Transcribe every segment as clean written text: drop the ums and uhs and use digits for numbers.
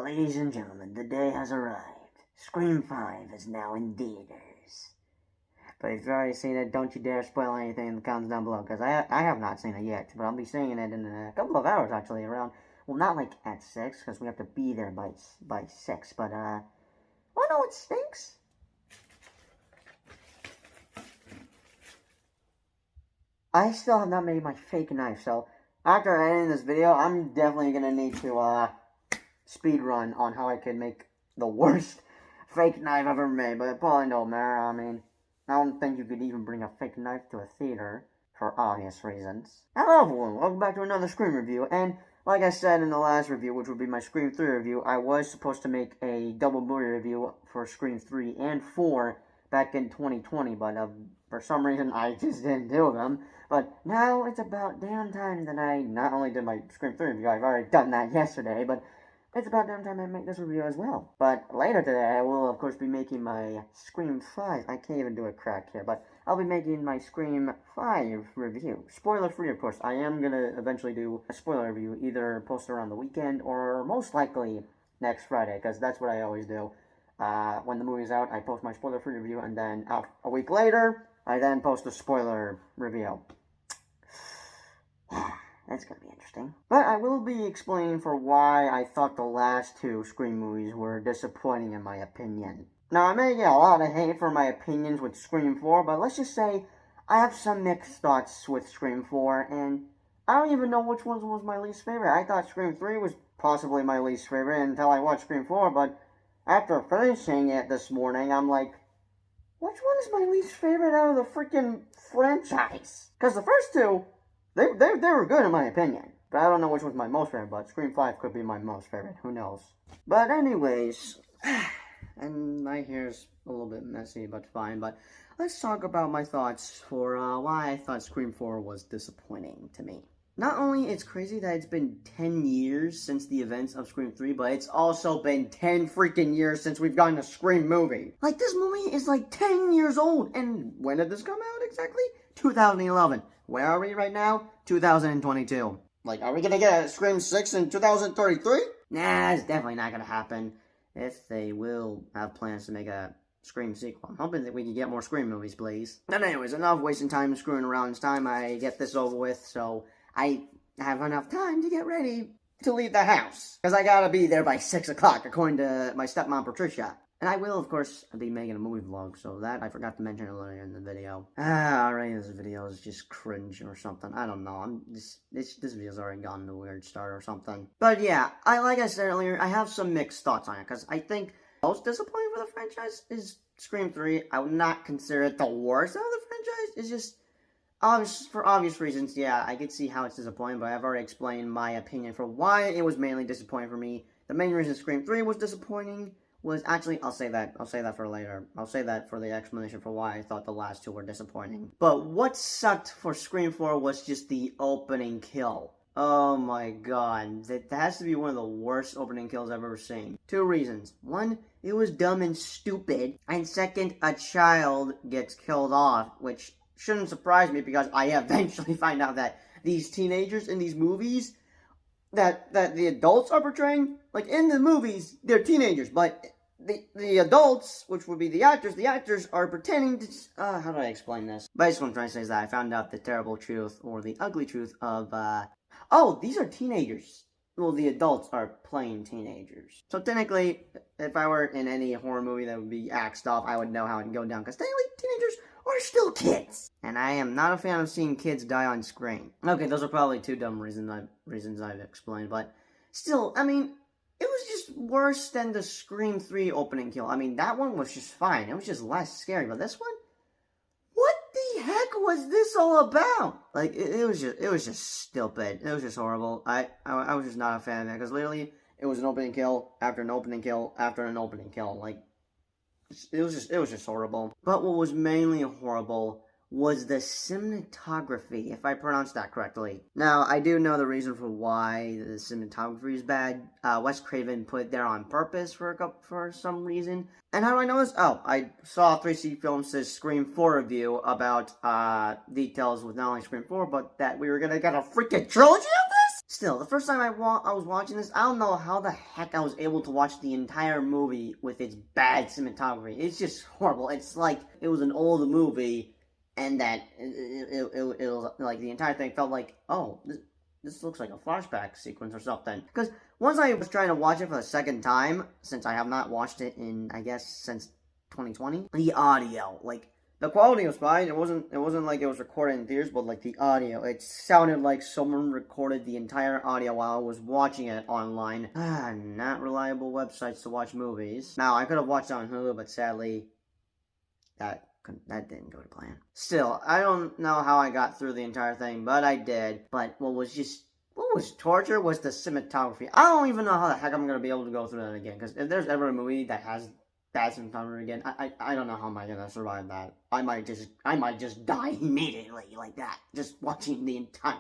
Ladies and gentlemen, the day has arrived. Scream 5 is now in theaters. But if you've already seen it, don't you dare spoil anything in the comments down below, because I have not seen it yet, but I'll be seeing it in a couple of hours, actually, around, well, not like at 6, because we have to be there by 6, but, well, no, it stinks. I still have not made my fake knife, so after editing this video, I'm definitely gonna need to, speed run on how I can make the worst fake knife I've ever made, but it probably don't matter. I mean, I don't think you could even bring a fake knife to a theater, for obvious reasons. Hello everyone, welcome back to another Scream review, and like I said in the last review, which would be my Scream 3 review, I was supposed to make a double Blu-ray review for Scream 3 and 4 back in 2020, but for some reason I just didn't do them. But now it's about damn time that I not only did my Scream 3 review, I've already done that yesterday, but it's about damn time I make this review as well. But later today, I will, of course, be making my Scream 5. I can't even do a crack here, but I'll be making my Scream 5 review. Spoiler-free, of course. I am going to eventually do a spoiler review, either post around the weekend or most likely next Friday, because that's what I always do. When the movie's out, I post my spoiler-free review, and then a week later, I then post a spoiler review. That's going to be interesting. But I will be explaining for why I thought the last two Scream movies were disappointing in my opinion. Now, I may get a lot of hate for my opinions with Scream 4, but let's just say I have some mixed thoughts with Scream 4, and I don't even know which one was my least favorite. I thought Scream 3 was possibly my least favorite until I watched Scream 4, but after finishing it this morning, I'm like, which one is my least favorite out of the freaking franchise? Because the first two, they were good in my opinion. But I don't know which was my most favorite, but Scream 5 could be my most favorite. Who knows? But anyways, and my hair's a little bit messy, but fine. But let's talk about my thoughts for why I thought Scream 4 was disappointing to me. Not only it's crazy that it's been 10 years since the events of Scream 3, but it's also been 10 freaking years since we've gotten a Scream movie. Like, this movie is like 10 years old, and when did this come out exactly? 2011. Where are we right now? 2022. Like, are we gonna get a Scream 6 in 2033? Nah, it's definitely not gonna happen. If they will have plans to make a Scream sequel. I'm hoping that we can get more Scream movies, please. But anyways, enough wasting time screwing around. It's time I get this over with, so I have enough time to get ready to leave the house. Because I gotta be there by 6 o'clock, according to my stepmom, Patricia. And I will, of course, be making a movie vlog, so that I forgot to mention earlier in the video. Alright, this video is just cringe or something. I don't know. This video's already gotten a weird start or something. But yeah, like I said earlier, I have some mixed thoughts on it, because I think most disappointing for the franchise is Scream 3. I would not consider it the worst out of the franchise. It's just, for obvious reasons, yeah, I could see how it's disappointing, but I've already explained my opinion for why it was mainly disappointing for me. The main reason Scream 3 was disappointing was actually, I'll say that for later. I'll say that for the explanation for why I thought the last two were disappointing. But what sucked for Scream 4 was just the opening kill. Oh my god, that has to be one of the worst opening kills I've ever seen. Two reasons. One, it was dumb and stupid. And second, a child gets killed off, which shouldn't surprise me because I eventually find out that these teenagers in these movies that the adults are portraying, like in the movies, they're teenagers, but the adults, which would be the actors are pretending to, how do I explain this? Basically what I'm trying to say is that I found out the terrible truth, or the ugly truth of, oh, these are teenagers. Well, the adults are playing teenagers. So technically, if I were in any horror movie that would be axed off, I would know how it would go down, because technically teenagers are still kids. And I am not a fan of seeing kids die on screen. Okay, those are probably two dumb reasons I've explained, but still, I mean, it was just worse than the Scream 3 opening kill. I mean, that one was just fine. It was just less scary, but this one? What the heck was this all about? Like, it was just stupid. It was just horrible. I was just not a fan of that, because literally, it was an opening kill after an opening kill after an opening kill. Like, it was just horrible. But what was mainly horrible was the cinematography, if I pronounced that correctly. Now, I do know the reason for why the cinematography is bad. Wes Craven put it there on purpose for some reason. And how do I know this? Oh, I saw 3C Films' Scream 4 review about details with not only Scream 4, but that we were gonna get a freaking trilogy of this? Still, the first time I was watching this, I don't know how the heck I was able to watch the entire movie with its bad cinematography. It's just horrible. It's like it was an old movie, and that it was like the entire thing felt like, oh, this looks like a flashback sequence or something. Because once I was trying to watch it for the second time, since I have not watched it in, I guess, since 2020, the audio, like, the quality was fine. It wasn't like it was recorded in theaters, but like the audio, it sounded like someone recorded the entire audio while I was watching it online. Not reliable websites to watch movies. Now, I could have watched it on Hulu, but sadly, that didn't go to plan. Still, I don't know how I got through the entire thing, but I did. But what was torture was the cinematography. I don't even know how the heck I'm gonna be able to go through that again, because if there's ever a movie that has bad cinematography again, I don't know how am I gonna survive that. I might just die immediately like that, just watching the entire.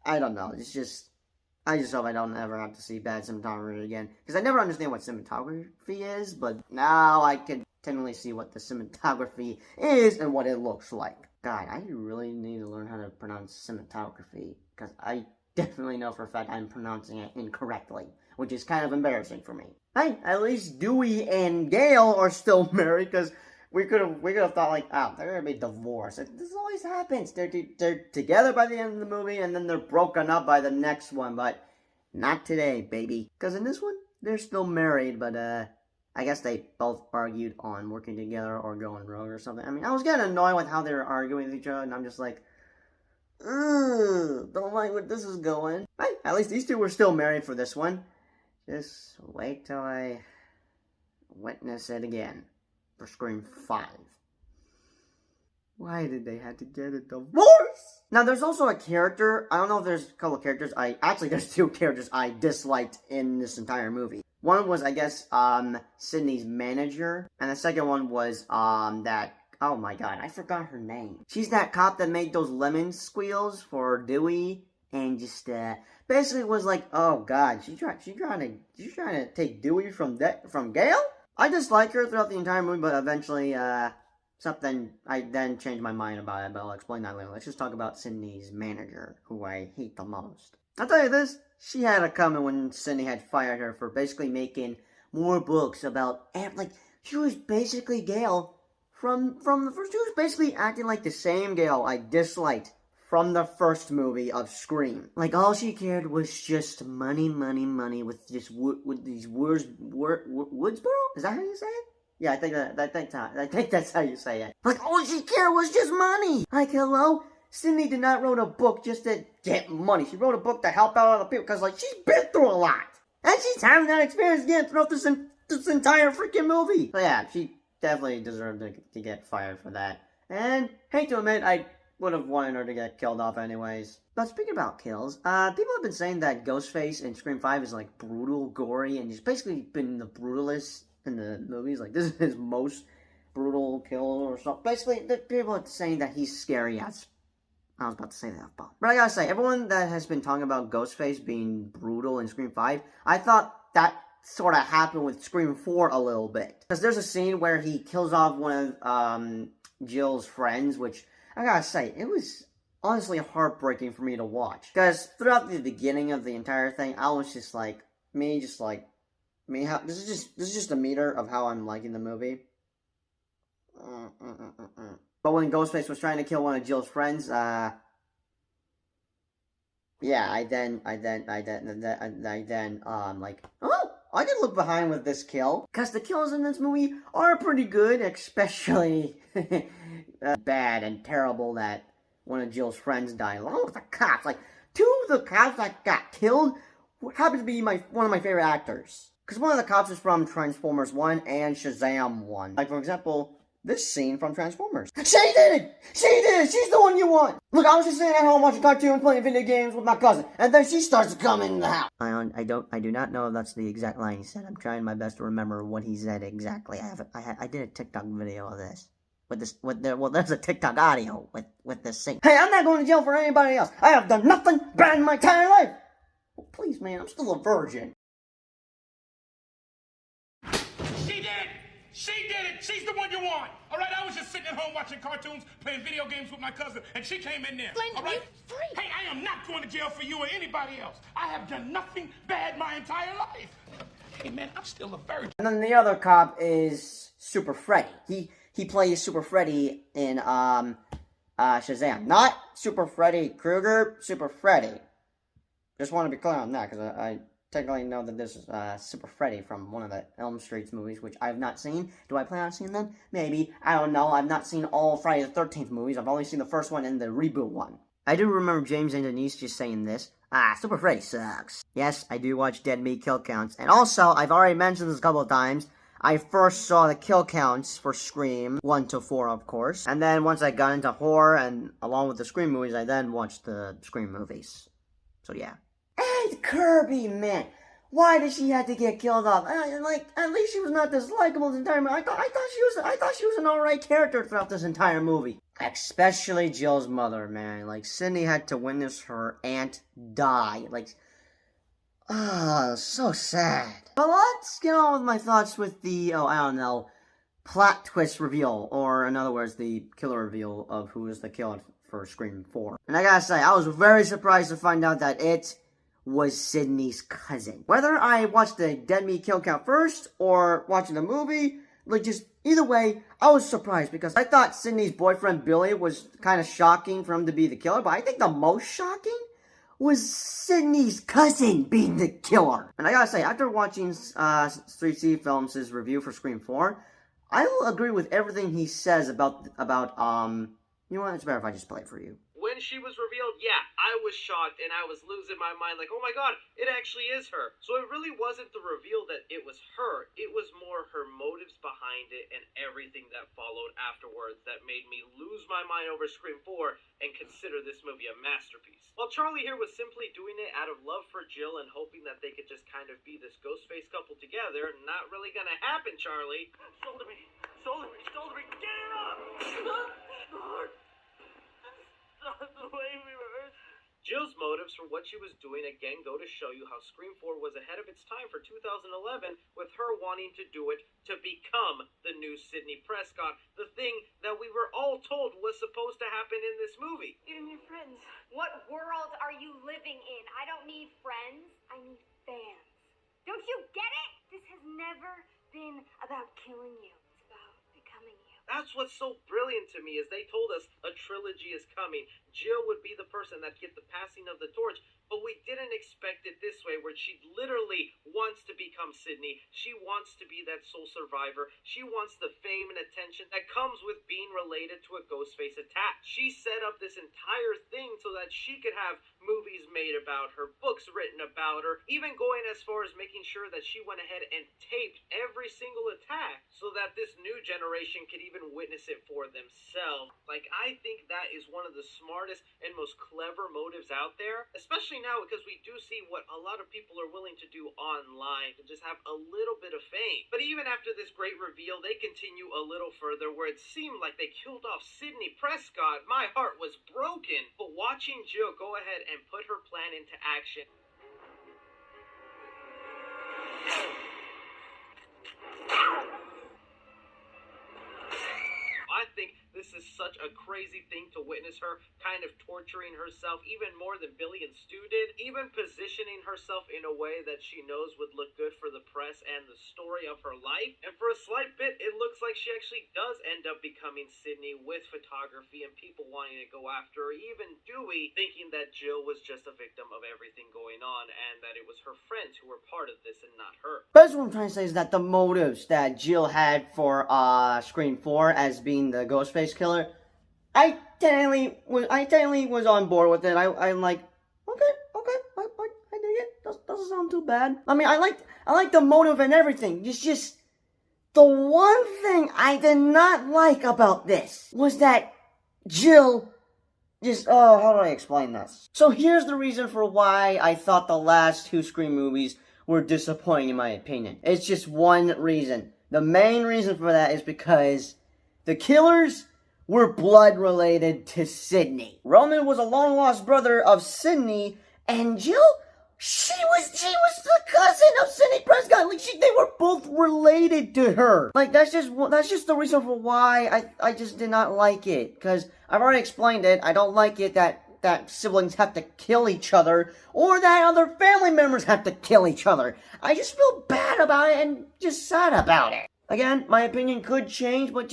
I don't know. I just hope I don't ever have to see bad cinematography again, because I never understand what cinematography is, but now I can technically see what the cinematography is and what it looks like. God, I really need to learn how to pronounce cinematography, because I definitely know for a fact I'm pronouncing it incorrectly, which is kind of embarrassing for me. Hey, at least Dewey and Gail are still married, because we could have thought like, oh, they're gonna be divorced. This always happens. They're together by the end of the movie, and then they're broken up by the next one. But not today, baby. Because in this one, they're still married, but I guess they both argued on working together or going rogue or something. I mean, I was getting annoyed with how they were arguing with each other, and I'm just like, ugh, don't like where this is going. Hey, at least these two were still married for this one. Just wait till I witness it again for Scream 5. Why did they have to get a divorce? Now, there's also a character. I don't know if there's a couple of characters. Actually, there's two characters I disliked in this entire movie. One was, I guess, Sydney's manager. And the second one was, that... Oh my god, I forgot her name. She's that cop that made those lemon squeals for Dewey. And just, basically was like, oh god, she's trying to take Dewey from Gail? I dislike her throughout the entire movie, but eventually, I then changed my mind about it, but I'll explain that later. Let's just talk about Sydney's manager, who I hate the most. I'll tell you this, she had it coming when Sydney had fired her for basically making more books about, like, she was basically Gail from the first, she was basically acting like the same Gail I disliked from the first movie of Scream. Like, all she cared was just money with these Woodsboro? Is that how you say it? Yeah, I think that's how you say it. Like, all she cared was just money! Like, hello? Sydney did not wrote a book just to get money. She wrote a book to help out other people, because, like, she's been through a lot! And she's having that experience again throughout this entire freaking movie! So yeah, she definitely deserved to get fired for that. And, hate to admit, I would have wanted her to get killed off anyways. But speaking about kills, people have been saying that Ghostface in Scream 5 is, like, brutal, gory, and he's basically been the brutalist in the movies. Like, this is his most brutal kill or something. Basically, people are saying that he's scary as... I was about to say that, but I gotta say, everyone that has been talking about Ghostface being brutal in Scream 5, I thought that sort of happened with Scream 4 a little bit. Because there's a scene where he kills off one of, Jill's friends, which... I gotta say, it was honestly heartbreaking for me to watch. Because throughout the beginning of the entire thing, I was just like, this is just a meter of how I'm liking the movie. But when Ghostface was trying to kill one of Jill's friends, yeah, I then, like, oh, I can look behind with this kill. Because the kills in this movie are pretty good, especially bad and terrible that one of Jill's friends died, along with the cops. Like, two of the cops that got killed happen to be one of my favorite actors. Because one of the cops is from Transformers 1 and Shazam 1. Like, for example, this scene from Transformers. She did it! She did it! She's the one you want! Look, I was just sitting at home watching cartoons, playing video games with my cousin, and then she starts to come in the house. I do not know if that's the exact line he said. I'm trying my best to remember what he said exactly. I did a TikTok video of this. There's a TikTok audio with this scene. Hey, I'm not going to jail for anybody else. I have done nothing bad in my entire life. Well, please, man, I'm still a virgin. She did! She did it. She's the one you want. All right, I was just sitting at home watching cartoons, playing video games with my cousin, and she came in there. Glenn, all right? you're free. Hey, I am not going to jail for you or anybody else. I have done nothing bad my entire life. Hey, man, I'm still a virgin. And then the other cop is Super Freddy. He plays Super Freddy in Shazam. Not Super Freddy Krueger, Super Freddy. Just want to be clear on that, because I technically know that this is Super Freddy from one of the Elm Street movies, which I have not seen. Do I plan on seeing them? Maybe. I don't know. I've not seen all Friday the 13th movies. I've only seen the first one and the reboot one. I do remember James and Denise just saying this. Super Freddy sucks. Yes, I do watch Dead Meat kill counts. And also, I've already mentioned this a couple of times, I first saw the kill counts for Scream 1 to 4, of course. And then once I got into horror, and along with the Scream movies, I then watched the Scream movies. So yeah. And Kirby, man. Why did she have to get killed off? Like, at least she was not this likable the entire movie. I thought she was an alright character throughout this entire movie. Especially Jill's mother, man. Like, Sidney had to witness her aunt die. Like, so sad. But let's get on with my thoughts with the, I don't know, plot twist reveal. Or, in other words, the killer reveal of who is the killer for Scream 4. And I gotta say, I was very surprised to find out that it was Sidney's cousin. Whether I watched the Dead Meat kill count first, or watching the movie, like, just either way, I was surprised, because I thought Sidney's boyfriend Billy was kind of shocking for him to be the killer, but I think the most shocking was Sidney's cousin being the killer. And I gotta say, after watching 3C Films' review for Scream 4, I will agree with everything he says about you know what, it's better if I just play it for you. When she was revealed, yeah, I was shocked and I was losing my mind like, oh my god, it actually is her. So it really wasn't the reveal that it was her. It was more her motives behind it and everything that followed afterwards that made me lose my mind over Scream 4 and consider this movie a masterpiece. While Charlie here was simply doing it out of love for Jill and hoping that they could just kind of be this Ghostface couple together, not really gonna happen, Charlie. Shoulder me, shoulder me, shoulder me, get it up! The way we were. Jill's motives for what she was doing again go to show you how Scream 4 was ahead of its time for 2011, with her wanting to do it to become the new Sidney Prescott, the thing that we were all told was supposed to happen in this movie. You and your friends. What world are you living in? I don't need friends. I need fans. Don't you get it? This has never been about killing you. It's about becoming you. That's what's so brilliant to me, is they told us a trilogy is coming. Jill would be the person that get the passing of the torch, but we didn't expect it this way, where she literally wants to become Sidney. She wants to be that sole survivor. She wants the fame and attention that comes with being related to a Ghostface attack. She set up this entire thing so that she could have movies made about her, books written about her, even going as far as making sure that she went ahead and taped every single attack so that this new generation could even witness it for themselves. Like, I think that is one of the smartest and most clever motives out there, especially now because we do see what a lot of people are willing to do online to just have a little bit of fame. But even after this great reveal, they continue a little further where it seemed like they killed off Sidney Prescott. My heart was broken. But watching Jill go ahead and put her plan into action, I think this is such a crazy thing to witness her kind of torturing herself even more than Billy and Stu did, even positioning herself in a way that she knows would look good for the press and the story of her life. And for a slight bit, it looks like she actually does end up becoming Sidney with photography and people wanting to go after her, even Dewey thinking that Jill was just a victim of everything going on and that it was her friends who were part of this and not her. That's what I'm trying to say, is that the motives that Jill had for Scream 4 as being the Ghostface killer, I technically was on board with it. I'm like, okay, I dig it. Doesn't sound too bad. I mean, I like the motive and everything. It's just the one thing I did not like about this was that Jill just, how do I explain this? So here's the reason for why I thought the last two Scream movies were disappointing in my opinion. It's just one reason. The main reason for that is because the killers were blood related to Sidney. Roman was a long lost brother of Sidney, and Jill, She was the cousin of Sidney Prescott. Like, they were both related to her. Like, that's just the reason for why I just did not like it. Because I've already explained it. I don't like it that siblings have to kill each other, or that other family members have to kill each other. I just feel bad about it and just sad about it. Again, my opinion could change, but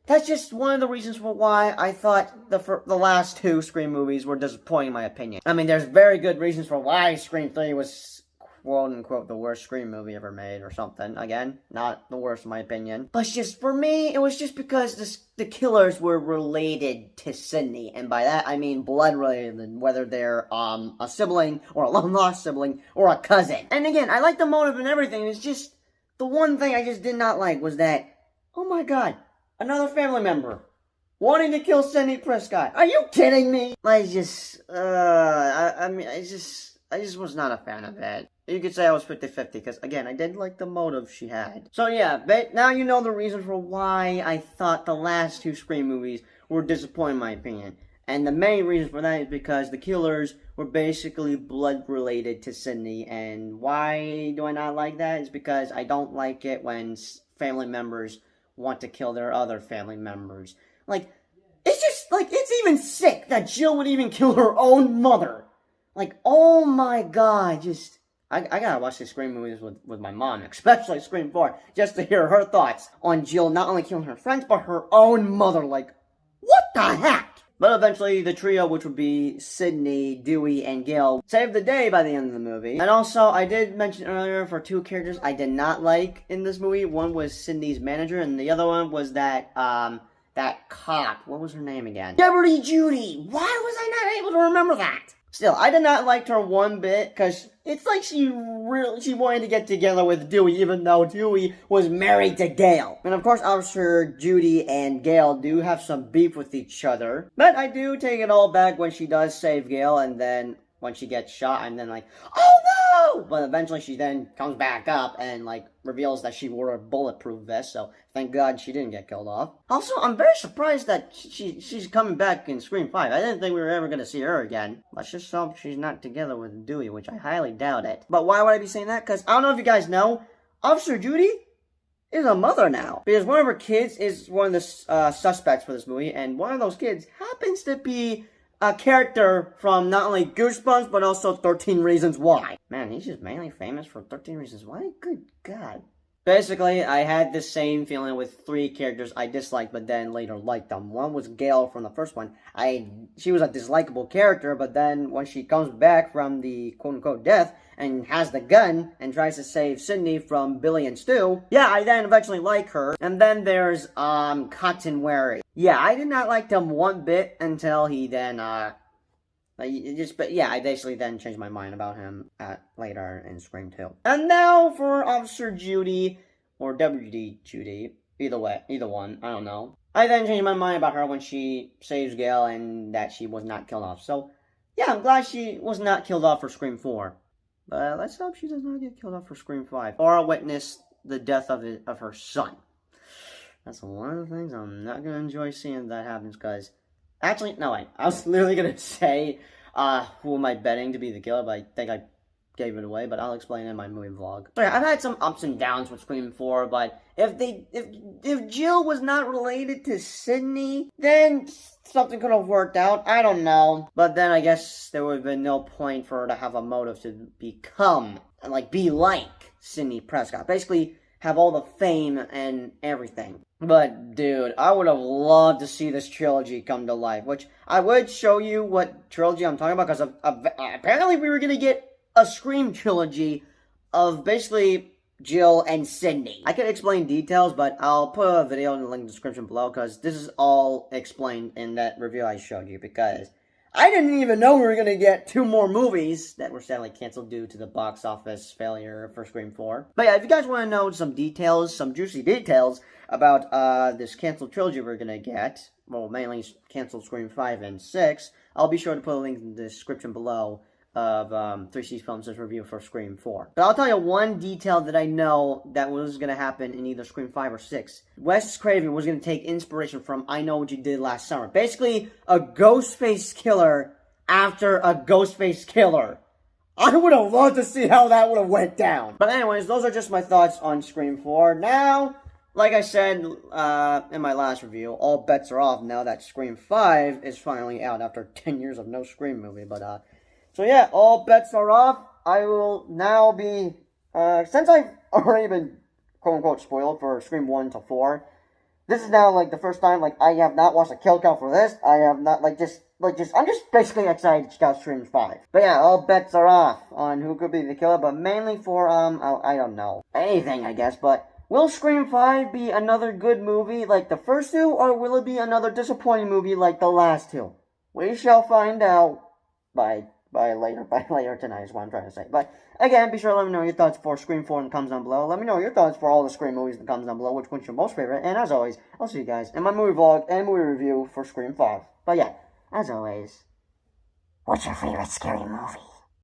that's just one of the reasons for why I thought the last two Scream movies were disappointing, in my opinion. I mean, there's very good reasons for why Scream 3 was, quote-unquote, the worst Scream movie ever made, or something. Again, not the worst, in my opinion. But just, for me, it was just because the killers were related to Sidney. And by that, I mean blood-related, whether they're, a sibling, or a long-lost sibling, or a cousin. And again, I like the motive and everything, it's just, the one thing I just did not like was that, oh my god, another family member wanting to kill Sidney Prescott. Are you kidding me? I just was not a fan of that. You could say I was 50-50, because, again, I did like the motive she had. So, yeah, but now you know the reason for why I thought the last two Scream movies were disappointing, in my opinion. And the main reason for that is because the killers were basically blood-related to Sidney. And why do I not like that? Is because I don't like it when family members want to kill their other family members. Like, it's just, like, it's even sick that Jill would even kill her own mother. Like, oh my god, just, I gotta watch these Scream movies with my mom, especially Scream 4, just to hear her thoughts on Jill not only killing her friends, but her own mother. Like, what the heck? But eventually, the trio, which would be Sidney, Dewey, and Gale, saved the day by the end of the movie. And also, I did mention earlier for two characters I did not like in this movie. One was Sidney's manager, and the other one was that cop. What was her name again? Judy! Why was I not able to remember that? Still, I did not like her one bit, because it's like she wanted to get together with Dewey, even though Dewey was married to Gale. And of course, Officer Judy and Gale do have some beef with each other. But I do take it all back when she does save Gale, and then when she gets shot, I'm then like, oh no! But eventually she then comes back up and, like, reveals that she wore a bulletproof vest, so thank God she didn't get killed off. Also, I'm very surprised that she's coming back in Scream 5. I didn't think we were ever going to see her again. Let's just hope she's not together with Dewey, which I highly doubt it. But why would I be saying that? Because I don't know if you guys know, Officer Judy is a mother now. Because one of her kids is one of the suspects for this movie, and one of those kids happens to be a character from not only Goosebumps, but also 13 Reasons Why. Man, he's just mainly famous for 13 Reasons Why? Good God. Basically, I had the same feeling with three characters I disliked, but then later liked them. One was Gale from the first one. She was a dislikable character, but then when she comes back from the quote-unquote death, and has the gun, and tries to save Sidney from Billy and Stu, yeah, I then eventually like her. And then there's, Cotton Wary. Yeah, I did not like him one bit until he then, but yeah, I basically then changed my mind about him later in Scream 2. And now for Officer Judy, or WD Judy, either one, I don't know. I then changed my mind about her when she saves Gale and that she was not killed off. So, yeah, I'm glad she was not killed off for Scream 4. But let's hope she does not get killed off for Scream 5. Or witness the death of her son. That's one of the things I'm not going to enjoy seeing if that happens, because... Actually, no, wait. I was literally going to say who am I betting to be the killer, but I think I gave it away, but I'll explain in my movie vlog. So yeah, I've had some ups and downs with Scream 4, but if Jill was not related to Sidney, then something could have worked out. I don't know. But then I guess there would have been no point for her to have a motive to become, like, be like Sidney Prescott. Basically, have all the fame and everything. But, dude, I would have loved to see this trilogy come to life, which I would show you what trilogy I'm talking about, because apparently we were going to get a Scream trilogy of basically Jill and Sidney. I could explain details, but I'll put a video in the link in the description below, because this is all explained in that review I showed you, because I didn't even know we were going to get 2 more movies that were sadly canceled due to the box office failure for Scream 4. But yeah, if you guys want to know some details, some juicy details about this canceled trilogy we're going to get, well, mainly canceled Scream 5 and 6, I'll be sure to put a link in the description below of 3C's Films' review for Scream 4. But I'll tell you one detail that I know that was going to happen in either Scream 5 or 6. Wes Craven was going to take inspiration from I Know What You Did Last Summer. Basically, a Ghostface killer after a Ghostface killer. I would have loved to see how that would have went down. But anyways, those are just my thoughts on Scream 4. Now, like I said in my last review, all bets are off now that Scream 5 is finally out after 10 years of no Scream movie. But, so yeah, all bets are off. I will now be, since I've already been, quote-unquote, spoiled for Scream 1 to 4, this is now, like, the first time, like, I have not watched a kill count for this. I have not, I'm just basically excited to check out Scream 5. But yeah, all bets are off on who could be the killer, but mainly for, I don't know, anything, I guess, but will Scream 5 be another good movie like the first two, or will it be another disappointing movie like the last two? We shall find out by later tonight is what I'm trying to say. But again, be sure to let me know your thoughts for Scream 4 in the comments down below. Let me know your thoughts for all the Scream movies in the comments down below, which one's your most favorite. And as always, I'll see you guys in my movie vlog and movie review for Scream 5. But yeah, as always, what's your favorite scary movie?